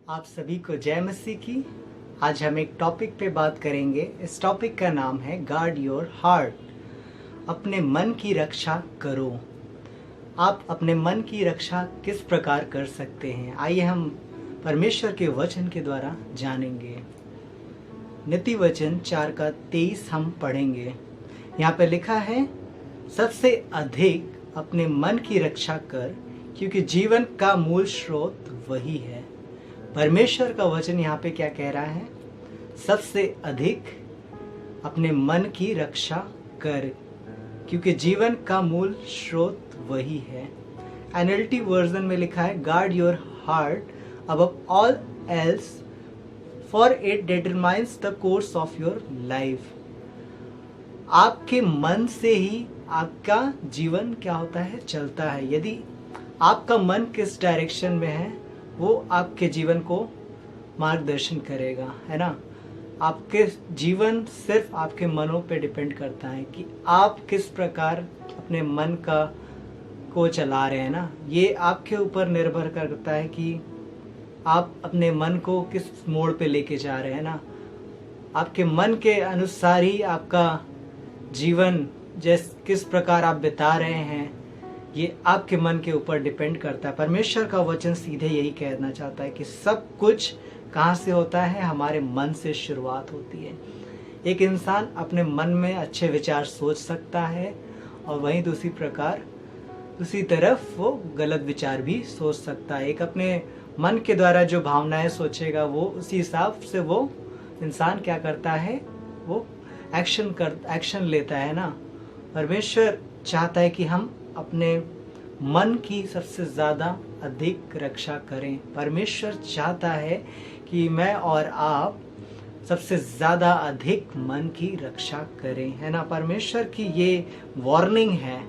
आप सभी को जय मसीह की। आज हम एक टॉपिक पे बात करेंगे। इस टॉपिक का नाम है गार्ड योर हार्ट। अपने मन की रक्षा करो। आप अपने मन की रक्षा किस प्रकार कर सकते हैं, आइए हम परमेश्वर के वचन के द्वारा जानेंगे। नीति वचन 4:23 हम पढ़ेंगे। यहाँ पे लिखा है, सबसे अधिक अपने मन की रक्षा कर, क्योंकि जीवन का मूल स्रोत वही है। परमेश्वर का वचन यहाँ पे क्या कह रहा है? सबसे अधिक अपने मन की रक्षा कर, क्योंकि जीवन का मूल स्रोत वही है। NLT वर्जन में लिखा है, guard your heart above all else, for it determines the course of your life. आपके मन से ही आपका जीवन क्या होता है, चलता है। यदि आपका मन किस डायरेक्शन में है, वो आपके जीवन को मार्गदर्शन करेगा, है ना। आपके जीवन सिर्फ आपके मनों पे डिपेंड करता है कि आप किस प्रकार अपने मन को चला रहे हैं ना। ये आपके ऊपर निर्भर करता है कि आप अपने मन को किस मोड़ पे लेके जा रहे हैं ना। आपके मन के अनुसार ही आपका जीवन किस प्रकार आप बिता रहे हैं, ये आपके मन के ऊपर डिपेंड करता है। परमेश्वर का वचन सीधे यही कहना चाहता है कि सब कुछ कहाँ से होता है, हमारे मन से शुरुआत होती है। एक इंसान अपने मन में अच्छे विचार सोच सकता है और वहीं दूसरी तरफ वो गलत विचार भी सोच सकता है। एक अपने मन के द्वारा जो भावनाएं सोचेगा, वो उसी हिसाब से वो इंसान क्या करता है, वो एक्शन लेता है ना। परमेश्वर चाहता है कि हम अपने मन की सबसे ज़्यादा अधिक रक्षा करें। परमेश्वर चाहता है कि मैं और आप सबसे ज़्यादा अधिक मन की रक्षा करें, है ना। परमेश्वर की ये वार्निंग है,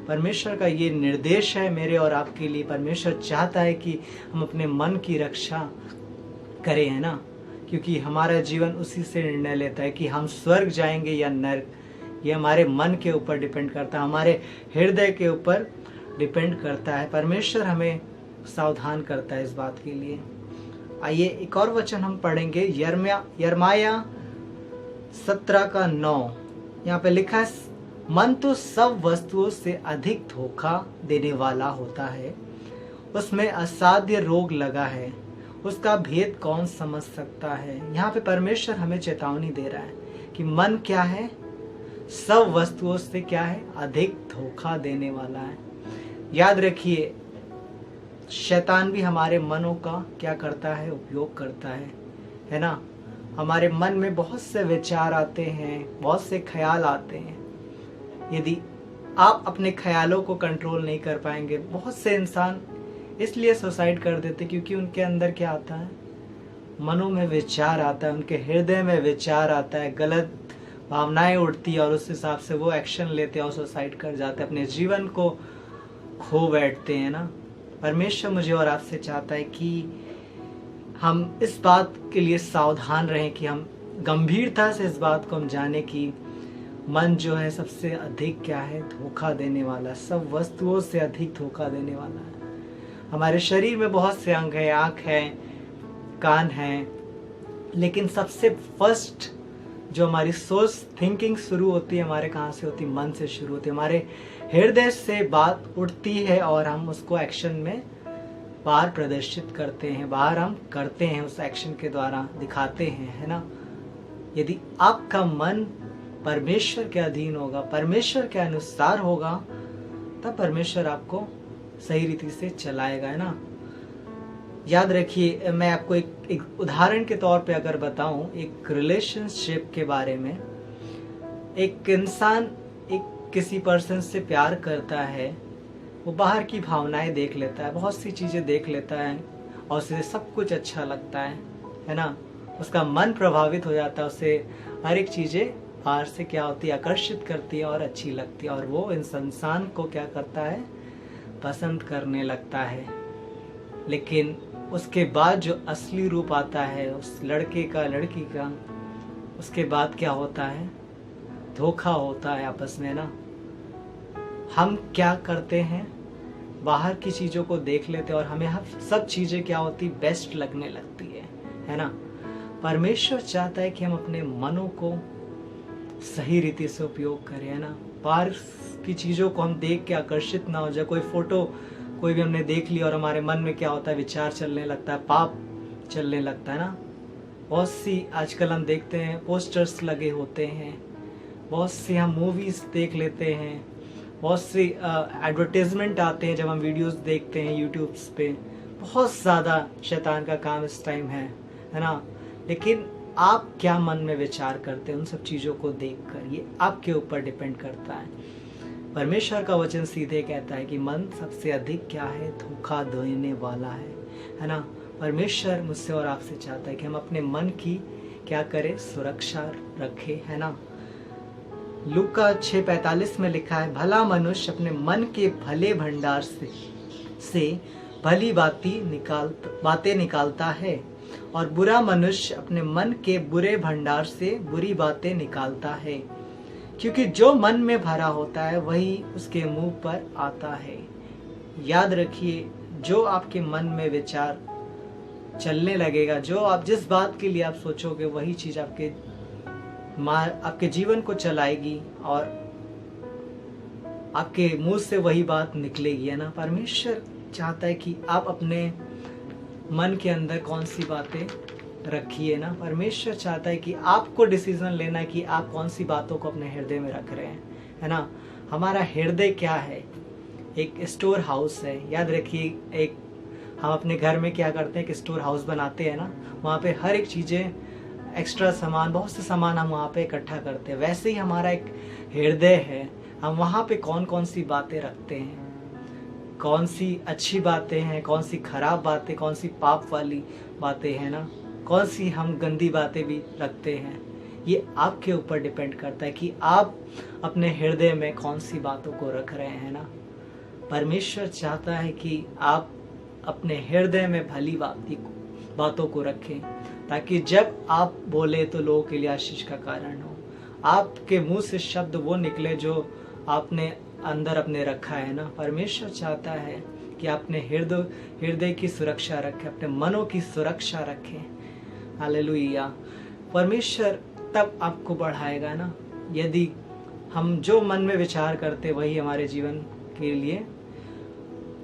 परमेश्वर का ये निर्देश है मेरे और आपके लिए। परमेश्वर चाहता है कि हम अपने मन की रक्षा करें, है ना, क्योंकि हमारा जीवन उसी से निर्णय लेता है कि हम स्वर्ग जाएंगे या नर्क। ये हमारे मन के ऊपर डिपेंड करता है, हमारे हृदय के ऊपर डिपेंड करता है। परमेश्वर हमें सावधान करता है इस बात के लिए। आइए एक और वचन हम पढ़ेंगे, यिर्मयाह 17:9। यहाँ पे लिखा है, मन तो सब वस्तुओं से अधिक धोखा देने वाला होता है, उसमें असाध्य रोग लगा है, उसका भेद कौन समझ सकता है। यहाँ पे परमेश्वर हमें चेतावनी दे रहा है कि मन क्या है, सब वस्तुओं से क्या है, अधिक धोखा देने वाला है। याद रखिए, शैतान भी हमारे मनों का क्या करता है, उपयोग करता है ना। हमारे मन में बहुत से विचार आते हैं, बहुत से ख्याल आते हैं। यदि आप अपने ख्यालों को कंट्रोल नहीं कर पाएंगे, बहुत से इंसान इसलिए सुसाइड कर देते क्योंकि उनके अंदर क्या आता है, मनों में विचार आता है, उनके हृदय में विचार आता है, गलत भावनाएं उठती है और उस हिसाब से वो एक्शन लेते हैं और सुसाइड कर जाते हैं, अपने जीवन को खो बैठते हैं ना। परमेश्वर मुझे और आपसे चाहता है कि हम इस बात के लिए सावधान रहें, कि हम गंभीरता से इस बात को हम जाने कि मन जो है सबसे अधिक क्या है, धोखा देने वाला, सब वस्तुओं से अधिक धोखा देने वाला है। हमारे शरीर में बहुत से अंग हैं, आँख है, कान है, लेकिन सबसे फर्स्ट जो हमारी सोच थिंकिंग शुरू होती है, हमारे कहाँ से होती है, मन से शुरू होती है। हमारे हृदय से बात उठती है और हम उसको एक्शन में बाहर प्रदर्शित करते हैं, बाहर हम करते हैं, उस एक्शन के द्वारा दिखाते हैं, है ना। यदि आपका मन परमेश्वर के अधीन होगा, परमेश्वर के अनुसार होगा, तब परमेश्वर आपको सही रीति से चलाएगा, है ना। याद रखिए, मैं आपको एक उदाहरण के तौर पे अगर बताऊं, एक रिलेशनशिप के बारे में। एक इंसान किसी पर्सन से प्यार करता है, वो बाहर की भावनाएं देख लेता है, बहुत सी चीज़ें देख लेता है और उसे सब कुछ अच्छा लगता है ना। उसका मन प्रभावित हो जाता है, उसे हर एक चीज़ें बाहर से क्या होती है, आकर्षित करती है और अच्छी लगती है, और वो इस इंसान को क्या करता है, पसंद करने लगता है। लेकिन उसके बाद जो असली रूप आता है उस लड़के का, लड़की का, उसके बाद क्या होता है, धोखा होता है आपस में ना। हम क्या करते हैं, बाहर की चीज़ों को देख लेते हैं और हमें सब चीज़ें क्या होती बेस्ट लगने लगती है ना। परमेश्वर चाहता है कि हम अपने मनों को सही रीति से उपयोग करें, है ना। बाहर की चीज़ों को हम देख के आकर्षित ना हो जाए। कोई फोटो कोई भी हमने देख ली और हमारे मन में क्या होता है, विचार चलने लगता है, पाप चलने लगता है ना। बहुत सी आजकल हम देखते हैं पोस्टर्स लगे होते हैं, बहुत सी हम मूवीज़ देख लेते हैं, बहुत सी एडवर्टीजमेंट आते हैं जब हम वीडियोस देखते हैं यूट्यूब्स पे। बहुत ज़्यादा शैतान का काम इस टाइम है ना। लेकिन आप क्या मन में विचार करते हैं उन सब चीज़ों को देखकर, ये आपके ऊपर डिपेंड करता है। परमेश्वर का वचन सीधे कहता है कि मन सबसे अधिक क्या है, धोखा देने वाला है ना। परमेश्वर मुझसे और आपसे चाहता है कि हम अपने मन की क्या करें, सुरक्षा रखें, है ना। लूका 6:45 में लिखा है, भला मनुष्य अपने मन के भले भंडार से भली बातें निकालता है, और बुरा मनुष्य अपने मन के बुरे भंडार से बुरी बातें निकालता है, क्योंकि जो मन में भरा होता है वही उसके मुंह पर आता है। याद रखिए, जो आपके मन में विचार चलने लगेगा, जो आप जिस बात के लिए आप सोचोगे, वही चीज आपके जीवन को चलाएगी और आपके मुंह से वही बात निकलेगी, है ना। परमेश्वर चाहता है कि आप अपने मन के अंदर कौन सी बातें रखिए ना। परमेश्वर चाहता है कि आपको डिसीजन लेना है कि आप कौन सी बातों को अपने हृदय में रख रहे हैं, है ना। हमारा हृदय क्या है, एक स्टोर हाउस है। याद रखिए, एक हम अपने घर में क्या करते हैं, एक स्टोर हाउस बनाते हैं ना, वहाँ पे हर एक चीज़ें, एक्स्ट्रा सामान, बहुत से सामान हम वहाँ पे इकट्ठा करते हैं। वैसे ही हमारा एक हृदय है, हम वहाँ पे कौन कौन सी बातें रखते हैं, कौन सी अच्छी बातें हैं, कौन सी खराब बातें, कौन सी पाप वाली बातें हैं ना, कौन सी हम गंदी बातें भी रखते हैं। ये आपके ऊपर डिपेंड करता है कि आप अपने हृदय में कौन सी बातों को रख रहे हैं ना। परमेश्वर चाहता है कि आप अपने हृदय में भली बातों को रखें, ताकि जब आप बोले तो लोगों के लिए आशीष का कारण हो। आपके मुंह से शब्द वो निकले जो आपने अंदर अपने रखा है ना। परमेश्वर चाहता है कि आपने हृदय की सुरक्षा रखें, अपने मनों की सुरक्षा रखें। हालेलुया। परमेश्वर तब आपको बढ़ाएगा ना, यदि हम जो मन में विचार करते वही हमारे जीवन के लिए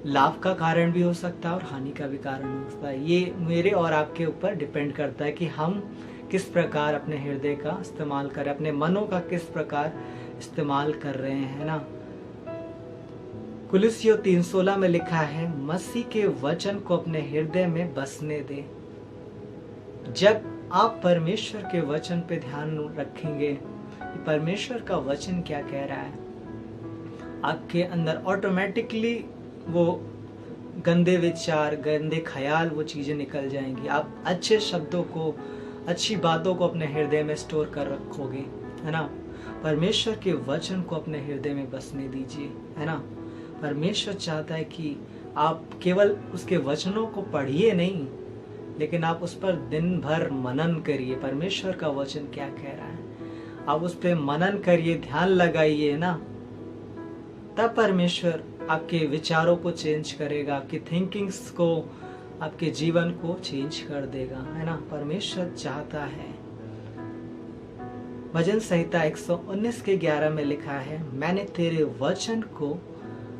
लाभ का कारण भी हो सकता है और हानि का भी कारण हो सकता है। ये मेरे और आपके ऊपर डिपेंड करता है कि हम किस प्रकार अपने हृदय का इस्तेमाल करें, अपने मनों का किस प्रकार इस्तेमाल कर रहे हैं ना। कुलुस्सियों 3:16 में लिखा है, मसीह के वचन को अपने हृदय में बसने दे। जब आप परमेश्वर के वचन पे ध्यान रखेंगे कि परमेश्वर का वचन क्या कह रहा है, आपके अंदर ऑटोमेटिकली वो गंदे विचार, गंदे ख्याल, वो चीजें निकल जाएंगी। आप अच्छे शब्दों को, अच्छी बातों को अपने हृदय में स्टोर कर रखोगे, है ना। परमेश्वर के वचन को अपने हृदय में बसने दीजिए, है ना। परमेश्वर चाहता है कि आप केवल उसके वचनों को पढ़िए नहीं, लेकिन आप उस पर दिन भर मनन करिए। परमेश्वर का वचन क्या कह रहा है, आप उस पर मनन करिए, ध्यान लगाइए ना। तब परमेश्वर आपके विचारों को चेंज करेगा, आपकी थिंकिंग्स को, आपके जीवन को चेंज कर देगा, है ना। परमेश्वर चाहता है। भजन संहिता 119:11 में लिखा है, मैंने तेरे वचन को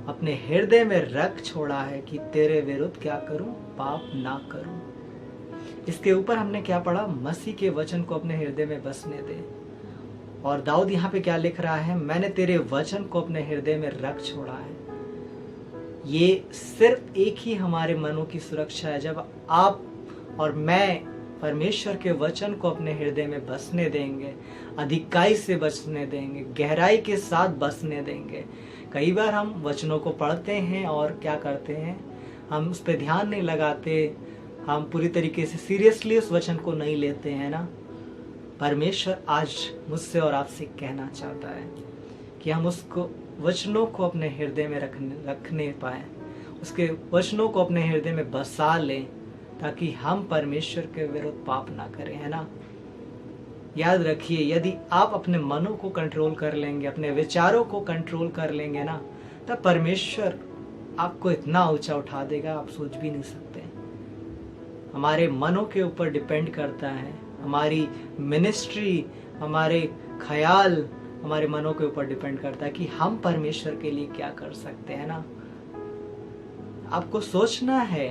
अपने हृदय में रख छोड़ा है कि तेरे विरुद्ध क्या करूं, पाप ना करूं। इसके ऊपर हमने क्या पढ़ा, मसीह के वचन को अपने हृदय में बसने दे। और दाऊद यहाँ पे क्या लिख रहा है, मैंने तेरे वचन को अपने हृदय में रख छोड़ा है। ये सिर्फ एक ही हमारे मनों की सुरक्षा है। जब आप और मैं परमेश्वर के वचन को अपने हृदय में बसने देंगे, अधिकाई से बसने देंगे, गहराई के साथ बसने देंगे। कई बार हम वचनों को पढ़ते हैं और क्या करते हैं, हम उस पर ध्यान नहीं लगाते, हम पूरी तरीके से सीरियसली उस वचन को नहीं लेते हैं ना। परमेश्वर आज मुझसे और आपसे कहना चाहता है कि हम उसको वचनों को अपने हृदय में रखने पाए, उसके वचनों को अपने हृदय में बसा लें, ताकि हम परमेश्वर के विरुद्ध पाप ना करें, है ना। याद रखिए, यदि आप अपने मनों को कंट्रोल कर लेंगे, अपने विचारों को कंट्रोल कर लेंगे ना, तब परमेश्वर आपको इतना ऊंचा उठा देगा आप सोच भी नहीं सकते। हमारे मनों के ऊपर डिपेंड करता है, हमारी मिनिस्ट्री, हमारे ख्याल हमारे मनों के ऊपर डिपेंड करता है कि हम परमेश्वर के लिए क्या कर सकते हैं ना। आपको सोचना है,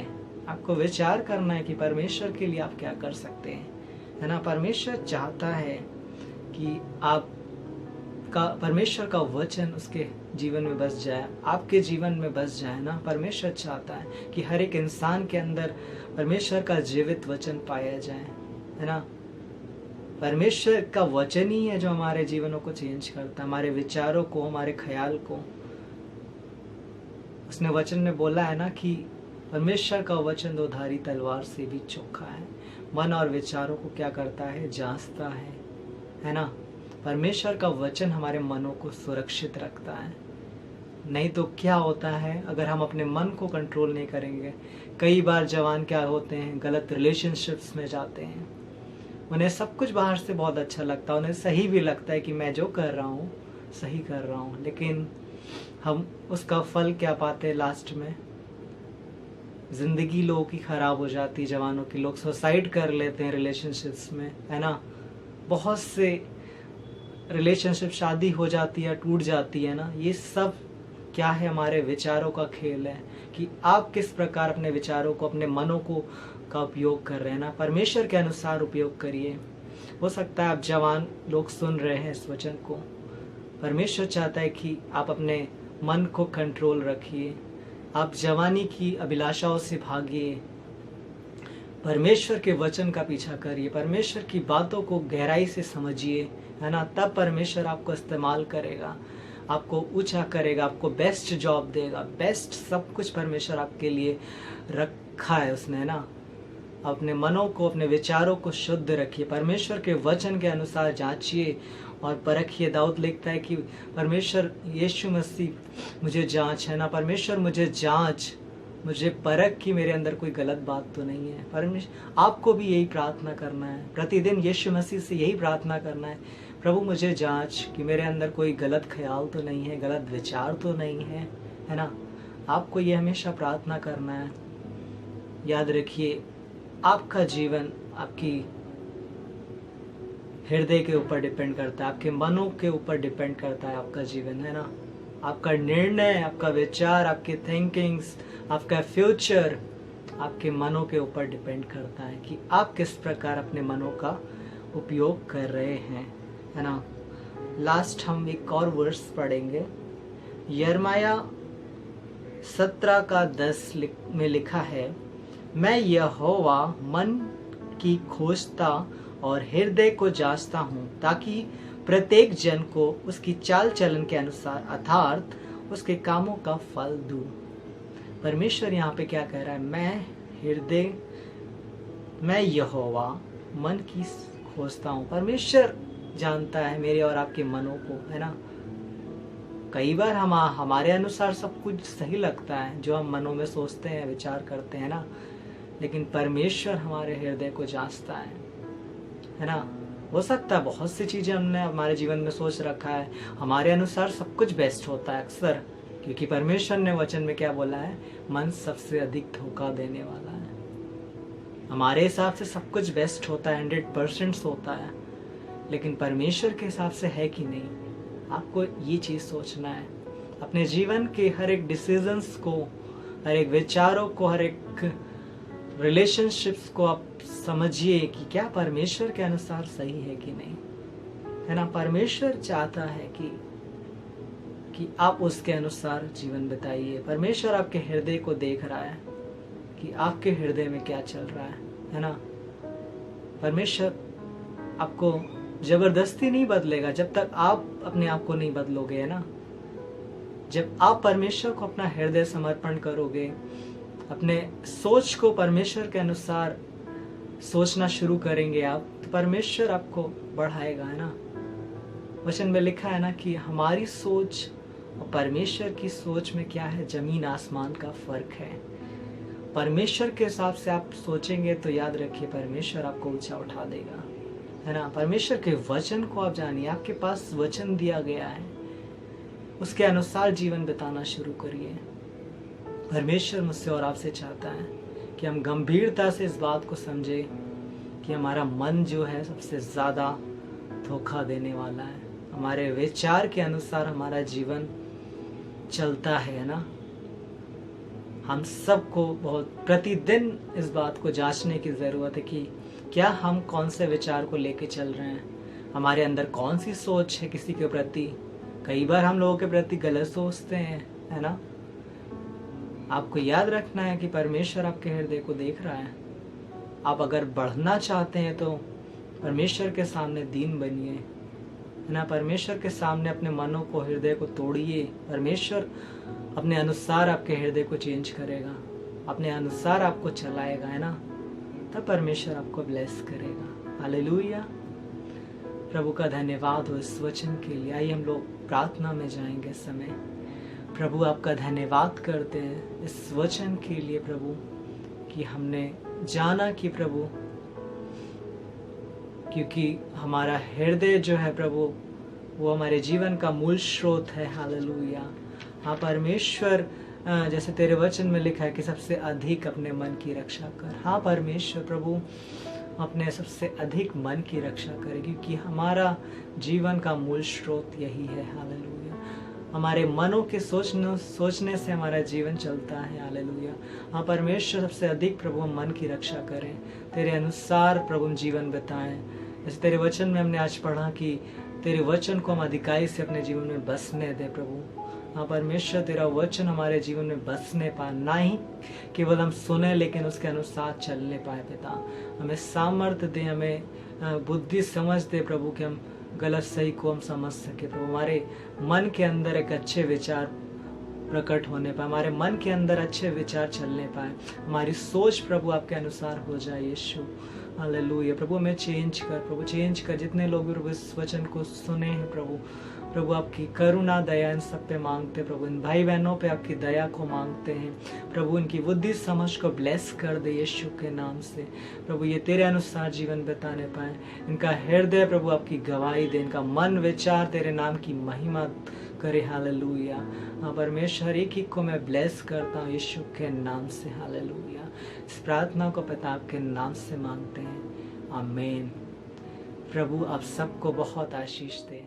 आपको विचार करना है कि परमेश्वर के लिए आप क्या कर सकते हैं, है ना। परमेश्वर चाहता है कि परमेश्वर का वचन उसके जीवन में बस जाए, आपके जीवन में बस जाए ना। परमेश्वर चाहता है कि हर एक इंसान के अंदर परमेश्वर का जीवित वचन पाया जाए, है ना। परमेश्वर का वचन ही है जो हमारे जीवनों को चेंज करता है, हमारे विचारों को, हमारे ख्याल को। उसने वचन में बोला है ना कि परमेश्वर का वचन दोधारी तलवार से भी चोखा है, मन और विचारों को क्या करता है, जांचता है ना। परमेश्वर का वचन हमारे मनों को सुरक्षित रखता है। नहीं तो क्या होता है, अगर हम अपने मन को कंट्रोल नहीं करेंगे, कई बार जवान क्या होते हैं, गलत रिलेशनशिप्स में जाते हैं। उन्हें सब कुछ बाहर से बहुत अच्छा लगता है, उन्हें सही भी लगता है कि मैं जो कर रहा हूँ सही कर रहा हूँ, लेकिन हम उसका फल क्या पाते हैं लास्ट में। जिंदगी लोगों की खराब हो जाती है, जवानों की, लोग सुसाइड कर लेते हैं रिलेशनशिप्स में, है ना। बहुत से रिलेशनशिप शादी हो जाती है, टूट जाती है ना। ये सब क्या है, हमारे विचारों का खेल है कि आप किस प्रकार अपने विचारों को, अपने मनों को का उपयोग कर रहे हैं ना। परमेश्वर के अनुसार उपयोग करिए। हो सकता है आप जवान लोग सुन रहे हैं इस वचन को, परमेश्वर चाहता है कि आप अपने मन को कंट्रोल रखिए, आप जवानी की अभिलाषाओं से भागिए, परमेश्वर के वचन का पीछा करिए, परमेश्वर की बातों को गहराई से समझिए, है ना। तब परमेश्वर आपको इस्तेमाल करेगा, आपको ऊंचा करेगा, आपको बेस्ट जॉब देगा, बेस्ट सब कुछ परमेश्वर आपके लिए रखा है उसने, है ना। अपने मनों को, अपने विचारों को शुद्ध रखिए, परमेश्वर के वचन के अनुसार जांचिए और परखिए। दाऊद लिखता है कि परमेश्वर यीशु मसीह मुझे जांच, है ना। परमेश्वर मुझे जांच, मुझे परख कि मेरे अंदर कोई गलत बात तो नहीं है। परमेश्वर आपको भी यही प्रार्थना करना है, प्रतिदिन यीशु मसीह से यही प्रार्थना करना है, प्रभु मुझे जांच कि मेरे अंदर कोई गलत ख्याल तो नहीं है, गलत विचार तो नहीं है ना। आपको ये हमेशा प्रार्थना करना है। याद रखिए, आपका जीवन आपकी हृदय के ऊपर डिपेंड करता है, आपके मनों के ऊपर डिपेंड करता है आपका जीवन, है ना। आपका निर्णय, आपका विचार, आपके थिंकिंग्स, आपका फ्यूचर आपके मनों के ऊपर डिपेंड करता है कि आप किस प्रकार अपने मनों का उपयोग कर रहे हैं, है ना। लास्ट हम एक और वर्स पढ़ेंगे, यिर्मयाह 17:10 में लिखा है, मैं यहोवा मन की खोजता और हृदय को जांचता हूँ, ताकि प्रत्येक जन को उसकी चाल चलन के अनुसार अर्थात उसके कामों का फल दूं। परमेश्वर यहाँ पे क्या कह रहा है, मैं यहोवा मन की खोजता हूँ। परमेश्वर जानता है मेरे और आपके मनों को, है ना। कई बार हमारे अनुसार सब कुछ सही लगता है जो हम मनों में सोचते हैं, विचार करते हैं ना, लेकिन परमेश्वर हमारे हृदय को जांचता है ना। हो सकता है बहुत सी चीजें हमने हमारे जीवन में सोच रखा है, हमारे अनुसार सब कुछ बेस्ट होता है अक्सर, क्योंकि परमेश्वर ने वचन में क्या बोला है, मन सबसे अधिक धोखा देने वाला है। हमारे हिसाब से सब कुछ बेस्ट होता है, 100% होता है, लेकिन परमेश्वर के हिसाब से है कि नहीं, आपको ये चीज सोचना है। अपने जीवन के हर एक डिसीजंस को, हर एक विचारों को, हर एक रिलेशनशिप्स को आप समझिए कि क्या परमेश्वर के अनुसार सही है कि नहीं, है ना। परमेश्वर चाहता है कि आप उसके अनुसार जीवन बिताइए। परमेश्वर आपके हृदय को देख रहा है कि आपके हृदय में क्या चल रहा है ना। परमेश्वर आपको जबरदस्ती नहीं बदलेगा जब तक आप अपने आप को नहीं बदलोगे, है ना। जब आप परमेश्वर को अपना हृदय समर्पण करोगे, अपने सोच को परमेश्वर के अनुसार सोचना शुरू करेंगे आप, तो परमेश्वर आपको बढ़ाएगा, है ना। वचन में लिखा है ना कि हमारी सोच और परमेश्वर की सोच में क्या है, जमीन आसमान का फर्क है। परमेश्वर के हिसाब से आप सोचेंगे तो याद रखिए परमेश्वर आपको ऊंचा उठा देगा, है ना। परमेश्वर के वचन को आप जानिए, आपके पास वचन दिया गया है, उसके अनुसार जीवन बिताना शुरू करिए। परमेश्वर मुझसे और आपसे चाहता है कि हम गंभीरता से इस बात को समझें कि हमारा मन जो है सबसे ज़्यादा धोखा देने वाला है। हमारे विचार के अनुसार हमारा जीवन चलता है ना। हम सबको बहुत प्रतिदिन इस बात को जांचने की ज़रूरत है कि क्या हम कौन से विचार को लेके चल रहे हैं, हमारे अंदर कौन सी सोच है किसी के प्रति। कई बार हम लोगों के प्रति गलत सोचते हैं, है ना। आपको याद रखना है कि परमेश्वर आपके हृदय को देख रहा है। आप अगर बढ़ना चाहते हैं तो परमेश्वर के सामने दीन बनिए, है ना। परमेश्वर के सामने अपने मनों को, हृदय को तोड़िए। परमेश्वर अपने अनुसार आपके हृदय को चेंज करेगा, अपने अनुसार आपको चलाएगा, है ना। तब परमेश्वर आपको ब्लेस करेगा। हालेलुया। प्रभु का धन्यवाद हो इस वचन के लिए। आइए हम लोग प्रार्थना में जाएंगे इस समय। प्रभु आपका धन्यवाद करते हैं इस वचन के लिए प्रभु, कि हमने जाना कि प्रभु, क्योंकि हमारा हृदय जो है प्रभु वो हमारे जीवन का मूल स्रोत है। हालेलुया। हाँ परमेश्वर, जैसे तेरे वचन में लिखा है कि सबसे अधिक अपने मन की रक्षा कर। हाँ परमेश्वर प्रभु, अपने सबसे अधिक मन की रक्षा करें, क्योंकि हमारा जीवन का मूल स्रोत यही है। हालेलुया। हमारे मनों के सोचने से हमारा जीवन चलता है। हालेलुया। हाँ परमेश्वर, सबसे अधिक प्रभु हम मन की रक्षा करें, तेरे अनुसार प्रभु हम जीवन बिताएं। जैसे तेरे वचन में हमने आज पढ़ा कि तेरे वचन को हम अधिकाई से अपने जीवन में बसने दे प्रभु। हाँ परमेश्वर, तेरा वचन हमारे जीवन में बसने पाए, ना ही केवल हम सुने लेकिन उसके अनुसार चलने पाए। पिता हमें सामर्थ्य दे, हमें बुद्धि समझ दे प्रभु, कि हम गलत सही को हम समझ सके प्रभु। हमारे मन के अंदर एक अच्छे विचार प्रकट होने पाए, हमारे मन के अंदर अच्छे विचार चलने पाए, हमारी सोच प्रभु आपके अनुसार हो जाए। यीशु हालेलुया। प्रभु हमें चेंज कर, प्रभु चेंज कर। जितने लोग इस वचन को सुने हैं प्रभु, प्रभु आपकी करुणा दया इन सब पे मांगते हैं प्रभु। इन भाई बहनों पे आपकी दया को मांगते हैं प्रभु। इनकी बुद्धि समझ को ब्लेस कर दे यीशु के नाम से प्रभु। ये तेरे अनुसार जीवन बिताने पाए, इनका हृदय प्रभु आपकी गवाही दे, इनका मन विचार तेरे नाम की महिमा करे। हालेलुया। हाँ परमेश्वर, एक ही को मैं ब्लेस करता हूँ यीशु के नाम से। हालेलुया। इस प्रार्थना को पिता आपके नाम से मांगते हैं, आमीन। प्रभु आप सबको बहुत आशीष दे।